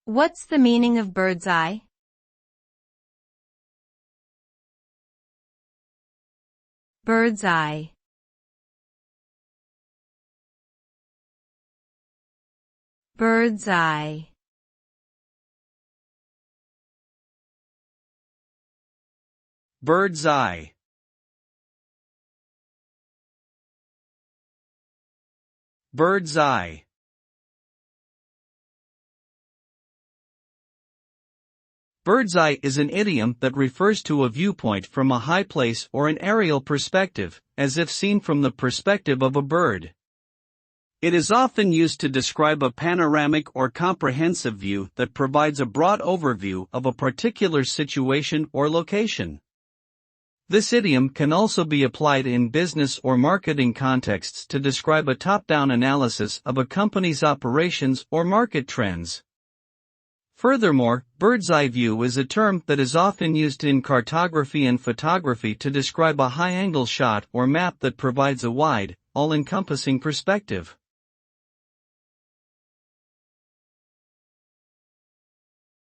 What's the meaning of bird's eye? Bird's eye. Bird's eye. Bird's eye. Bird's eye. Bird's eye is an idiom that refers to a viewpoint from a high place or an aerial perspective, as if seen from the perspective of a bird. It is often used to describe a panoramic or comprehensive view that provides a broad overview of a particular situation or location. This idiom can also be applied in business or marketing contexts to describe a top-down analysis of a company's operations or market trends. Furthermore, bird's eye view is a term that is often used in cartography and photography to describe a high-angle shot or map that provides a wide, all-encompassing perspective.